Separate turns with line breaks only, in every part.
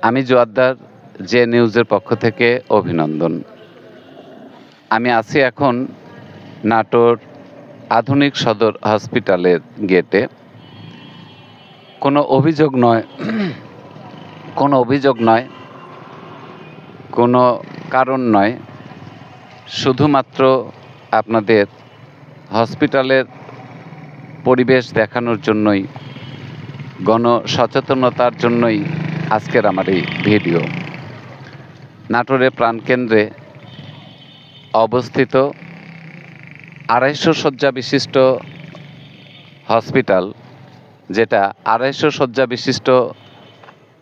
আমি জোয়াদ্দার যে নিউজের পক্ষ থেকে অভিনন্দন। আমি আছি এখন নাটোর আধুনিক সদর হসপিটালের গেটে। কোনো অভিযোগ নয়, কোনো অভিযোগ নয়, কোনো কারণ নয়, শুধুমাত্র আপনাদের হসপিটালের পরিবেশ দেখানোর জন্যই, গণসচেতনতার জন্যই আজকের আমার এই ভিডিও। নাটোরের প্রাণকেন্দ্রে অবস্থিত ২৫০ শয্যা বিশিষ্ট হসপিটাল, যেটা ২৫০ শয্যা বিশিষ্ট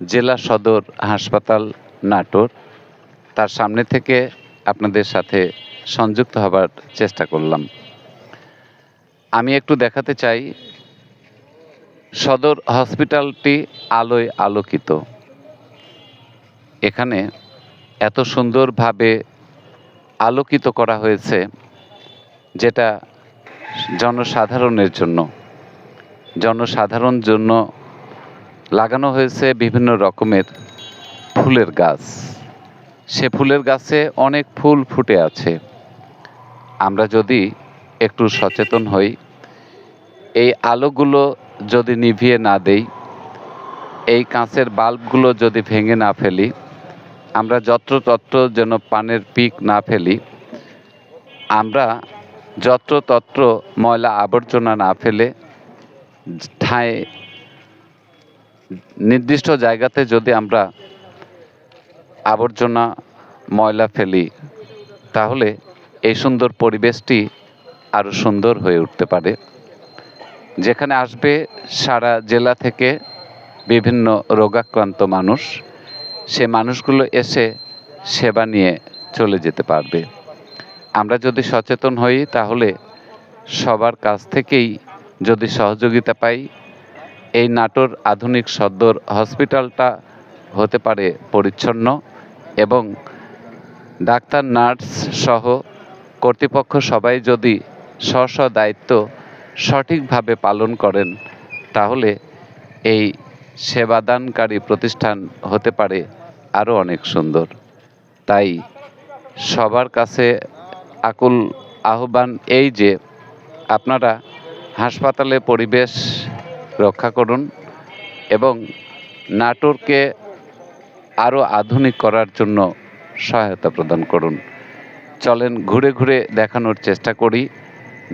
জেলা সদর হাসপাতাল নাটোর, তার সামনে থেকে আপনাদের সাথে সংযুক্ত হবার চেষ্টা করলাম। আমি একটু দেখাতে চাই সদর হসপিটালটি আলোয় আলোকিত। এখানে এত সুন্দরভাবে আলোকিত করা হয়েছে, যেটা জনসাধারণের জন্য লাগানো হয়েছে বিভিন্ন রকমের ফুলের গাছ। সে ফুলের গাছে অনেক ফুল ফুটে আছে। আমরা যদি একটু সচেতন হই, এই আলোগুলো যদি নিভিয়ে না দেই, এই কাঁচের বাল্বগুলো যদি ভেঙে না ফেলি, আমরা যত্রতত্র যেন পানের পিক না ফেলি, আমরা যত্রতত্র ময়লা আবর্জনা না ফেলে ঠায় নির্দিষ্ট জায়গাতে যদি আমরা আবর্জনা ময়লা ফেলি, তাহলে এই সুন্দর পরিবেশটি আরও সুন্দর হয়ে উঠতে পারে। যেখানে আসবে সারা জেলা থেকে বিভিন্ন রোগাক্রান্ত মানুষ, সে মানুষগুলো এসে সেবা নিয়ে চলে যেতে পারবে। আমরা যদি সচেতন হই, তাহলে সবার কাছ থেকেই যদি সহযোগিতা পাই, এই নাটোর আধুনিক সদর হসপিটালটা হতে পারে পরিচ্ছন্ন, এবং ডাক্তার, নার্স সহ কর্তৃপক্ষ সবাই যদি স্ব দায়িত্ব সঠিকভাবে পালন করেন, তাহলে এই সেবাদানকারী প্রতিষ্ঠান হতে পারে আরও অনেক সুন্দর। তাই সবার কাছে আকুল আহ্বান এই যে, আপনারা হাসপাতালে পরিবেশ রক্ষা করুন এবং নাটোরকে আরও আধুনিক করার জন্য সহায়তা প্রদান করুন। চলেন ঘুরে ঘুরে দেখানোর চেষ্টা করি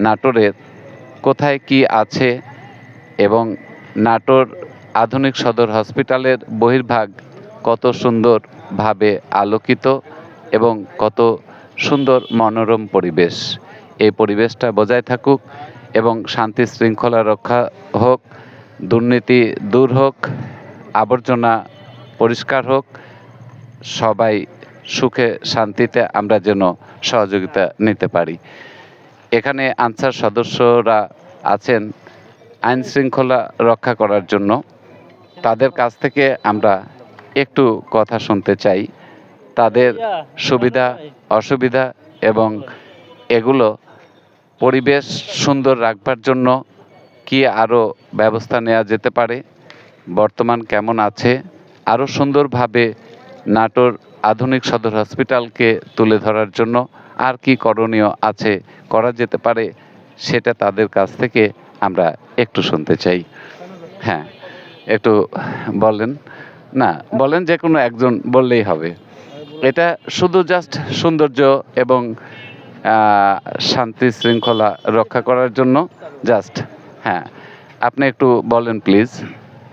নাটোরের কোথায় কি আছে, এবং নাটোর আধুনিক সদর হসপিটালের বহির্ভাগ কত সুন্দরভাবে আলোকিত এবং কত সুন্দর মনোরম পরিবেশ। এই পরিবেশটা বজায় থাকুক এবং শান্তি শৃঙ্খলা রক্ষা হোক, দুর্নীতি দূর হোক, আবর্জনা পরিষ্কার হোক, সবাই সুখে শান্তিতে আমরা যেন সহযোগিতা নিতে পারি। এখানে আনসার সদস্যরা আছেন আইন শৃঙ্খলা রক্ষা করার জন্য। তাদের কাছ থেকে আমরা একটু কথা শুনতে চাই, তাদের সুবিধা অসুবিধা এবং এগুলো পরিবেশ সুন্দর রাখবার জন্য কি আরও ব্যবস্থা নেওয়া যেতে পারে, বর্তমান কেমন আছে, আরও সুন্দরভাবে নাটোর আধুনিক সদর হসপিটালকে তুলে ধরার জন্য আর কি করণীয় আছে, করা যেতে পারে, সেটা তাদের কাছ থেকে আমরা একটু শুনতে চাই। হ্যাঁ, একটু বলেন। না, বলেন, যে কোনো একজন বললেই হবে। এটা শুধু জাস্ট সৌন্দর্য এবং শান্তি শৃঙ্খলা রক্ষা করার জন্য জাস্ট। হ্যাঁ, আপনি একটু বলেন প্লিজ।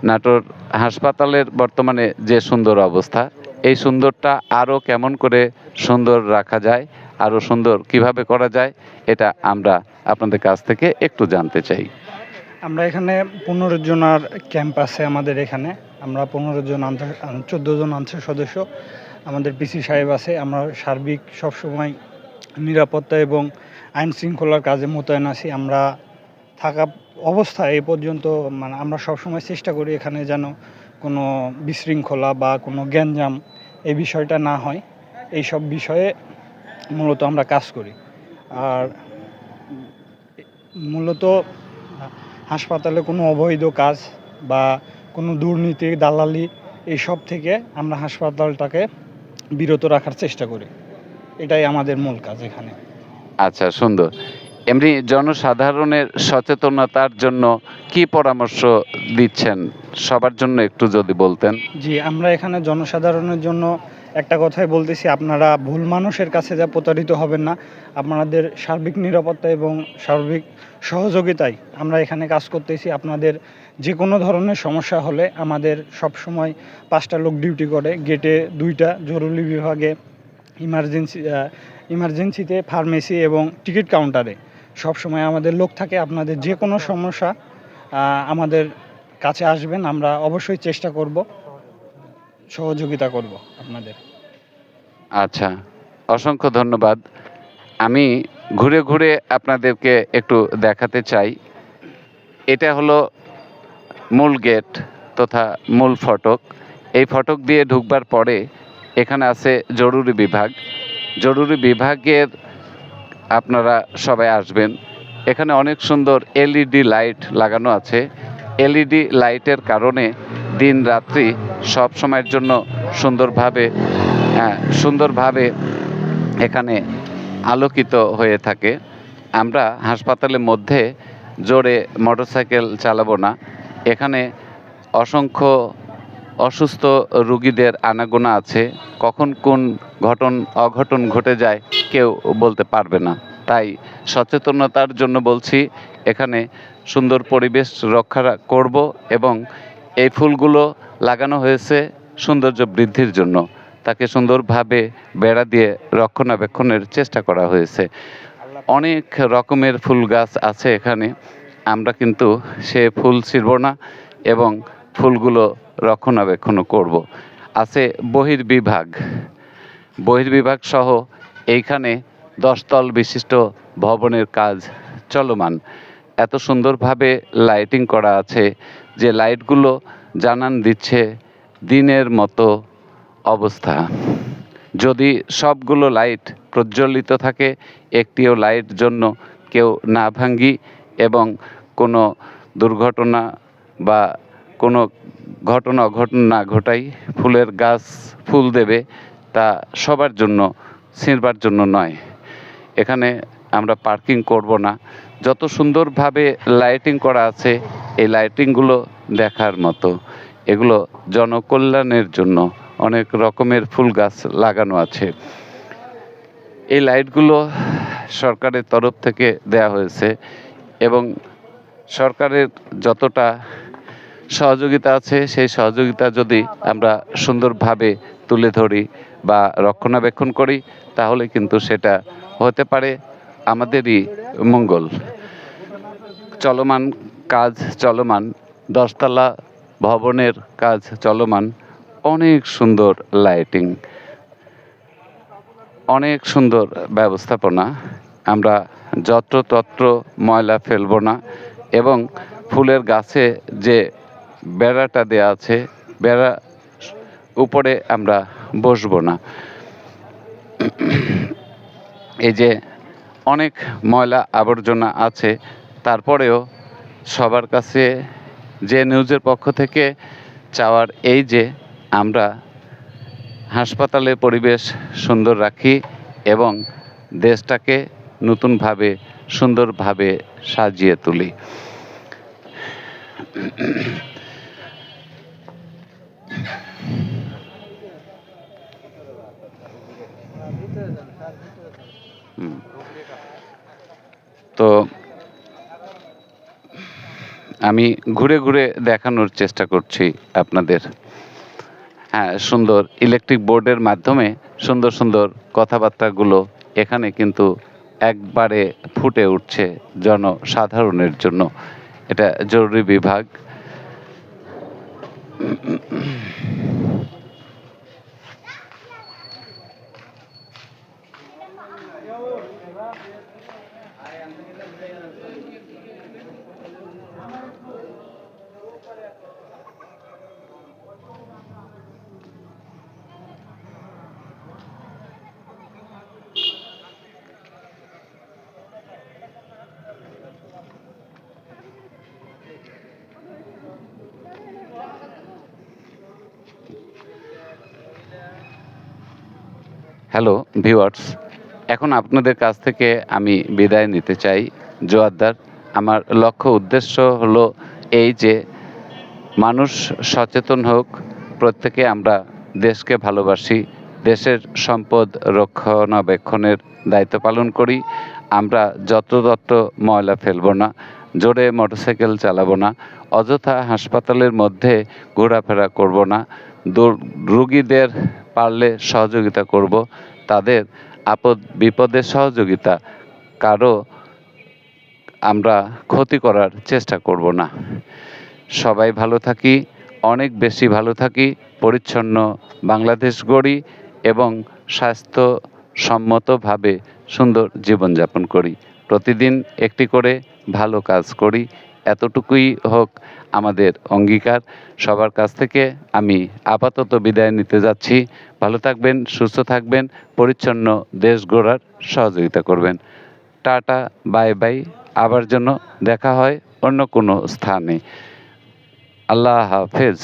নাটোর হাসপাতালের বর্তমানে যে সুন্দর অবস্থা, এই সুন্দরটা আরও কেমন করে সুন্দর রাখা যায়, আরও সুন্দর কিভাবে করা যায়, এটা আমরা আপনাদের কাছ থেকে একটু জানতে চাই।
আমরা এখানে 15 জনের ক্যাম্প আছে আমাদের এখানে। আমরা 14 জন আনসার সদস্য, আমাদের পিসি সাহেব আছে। আমরা সার্বিক সবসময় নিরাপত্তা এবং আইন শৃঙ্খলার কাজে মোতায়েন আছি। আমরা থাকা অবস্থায় এ পর্যন্ত আমরা সবসময় চেষ্টা করি এখানে যেন কোনো বিশৃঙ্খলা বা কোনো গ্যাঞ্জাম এই বিষয়টা না হয়। এইসব বিষয়ে মূলত আমরা কাজ করি। আর মূলত হাসপাতালে কোনো অবৈধ কাজ বা কোনো দুর্নীতি, দালালি এই সব থেকে আমরা হাসপাতালটাকে বিরত রাখার চেষ্টা করি। এটাই আমাদের মূল কাজ এখানে।
আচ্ছা, সুন্দর। এমনি জনসাধারণের সচেতনতার জন্য কি পরামর্শ দিচ্ছেন? সবার জন্য একটু যদি বলতেন।
জি, আমরা এখানে জনসাধারণের জন্য একটা কথাই বলতেছি, আপনারা ভুল মানুষের কাছে যা প্রতারিত হবেন না। আপনাদের সার্বিক নিরাপত্তা এবং সার্বিক সহযোগিতায় আমরা এখানে কাজ করতেছি। আপনাদের যে কোনো ধরনের সমস্যা হলে আমাদের সবসময় 5টা লোক ডিউটি করে। গেটে 2টা, জরুরি বিভাগে, ইমার্জেন্সিতে, ফার্মেসি এবং টিকিট কাউন্টারে সবসময় আমাদের লোক থাকে। আপনাদের যে কোনো সমস্যা আমাদের কাছে আসবেন, আমরা অবশ্যই চেষ্টা করব, সহযোগিতা করব আপনাদের।
আচ্ছা, অসংখ্য ধন্যবাদ। আমি ঘুরে ঘুরে আপনাদেরকে একটু দেখাতে চাই। এটা হলো মূল গেট তথা মূল ফটক। এই ফটক দিয়ে ঢুকবার পরে এখানে আছে জরুরি বিভাগ। জরুরি বিভাগের আপনারা সবাই আসবেন। এখানে অনেক সুন্দর এলইডি লাইট লাগানো আছে। এলইডি লাইটের কারণে দিন রাত্রি সব সময়ের জন্য সুন্দরভাবে এখানে আলোকিত হয়ে থাকে। আমরা হাসপাতালের মধ্যে জোরে মোটরসাইকেল চালাবো না। এখানে অসংখ্য অসুস্থ রুগীদের আনাগোনা আছে। কখন কোন অঘটন ঘটে যায় কেউ বলতে পারবে না। তাই সচেতনতার জন্য বলছি, এখানে সুন্দর পরিবেশ রক্ষা করব এবং এই ফুলগুলো লাগানো হয়েছে সৌন্দর্য বৃদ্ধির জন্য। তাকে সুন্দরভাবে বেড়া দিয়ে রক্ষণাবেক্ষণের চেষ্টা করা হয়েছে। অনেক রকমের ফুল গাছ আছে এখানে। আমরা কিন্তু সে ফুল ছিঁড়ব না এবং ফুলগুলো রক্ষণাবেক্ষণও করব। আছে বহির্বিভাগ সহ এইখানে 10 তল বিশিষ্ট ভবনের কাজ চলমান। এত সুন্দরভাবে লাইটিং করা আছে যে লাইটগুলো জানান দিচ্ছে দিনের মতো অবস্থা। যদি সবগুলো লাইট প্রজ্বলিত থাকে, একটিও লাইট জন্য কেউ না ভাঙ্গি এবং কোনো দুর্ঘটনা বা কোনো অঘটন না ঘটাই, ফুলের গাছ ফুল দেবে, তা সবার জন্য, ছিঁড়বার জন্য নয়। এখানে আমরা পার্কিং করব না। যত সুন্দরভাবে লাইটিং করা আছে, এই লাইটিংগুলো দেখার মতো। এগুলো জনকল্যাণের জন্য অনেক রকমের ফুল গাছ লাগানো আছে। এই লাইটগুলো সরকারের তরফ থেকে দেয়া হয়েছে এবং সরকারের যতটা সহযোগিতা আছে সেই সহযোগিতা যদি আমরা সুন্দরভাবে তুলে ধরি বা রক্ষণাবেক্ষণ করি, তাহলে কিন্তু সেটা হতে পারে আমাদেরই মঙ্গল। কাজ চলমান, 10 তলা ভবনের কাজ চলমান। অনেক সুন্দর লাইটিং, অনেক সুন্দর ব্যবস্থাপনা। আমরা যত্রতত্র ময়লা ফেলব না এবং ফুলের গাছে যে বেড়াটা দেয়া আছে, বেড়া উপরে আমরা বসবো না। এই যে অনেক ময়লা আবর্জনা আছে, তারপরেও সবার কাছে যে নিউজের পক্ষ থেকে চাওয়ার এই যে আমরা হাসপাতালের পরিবেশ সুন্দর রাখি এবং দেশটাকে নতুনভাবে সুন্দরভাবে সাজিয়ে তুলি। তো আমি ঘুরে ঘুরে দেখানোর চেষ্টা করছি আপনাদের। হ্যাঁ, সুন্দর ইলেকট্রিক বোর্ডের মাধ্যমে সুন্দর সুন্দর কথাবার্তাগুলো এখানে কিন্তু একবারে ফুটে উঠছে জনসাধারণের জন্য। এটা জরুরি বিভাগ। হ্যালো ভিউয়ার্স, এখন আপনাদের কাছ থেকে আমি বিদায় নিতে চাই। জোয়ারদার, আমার লক্ষ্য উদ্দেশ্য হলো এই যে মানুষ সচেতন হোক, প্রত্যেকে আমরা দেশকে ভালোবাসি, দেশের সম্পদ রক্ষণাবেক্ষণের দায়িত্ব পালন করি। আমরা যত্রতত্র ময়লা ফেলবো না, জোরে মোটরসাইকেল চালাবো না, অযথা হাসপাতালের মধ্যে ঘোরাফেরা করব না, রুগীদের পারলে সহযোগিতা করব, তাদের আপদ বিপদে সহযোগিতা, কারো আমরা ক্ষতি করার চেষ্টা করব না। সবাই ভালো থাকি, অনেক বেশি ভালো থাকি, পরিচ্ছন্ন বাংলাদেশ গড়ি এবং স্বাস্থ্যসম্মতভাবে সুন্দর জীবনযাপন করি। প্রতিদিন একটি করে ভালো কাজ করি, এতটুকুই হোক আমাদের অঙ্গীকার। সবার কাছ থেকে আমি আপাতত বিদায় নিতে যাচ্ছি। ভালো থাকবেন, সুস্থ থাকবেন, পরিচ্ছন্ন দেশ গড়ার সহযোগিতা করবেন। Tata, bye bye. আবার যেন দেখা হয় অন্য কোনো স্থানে। আল্লাহ হাফেজ।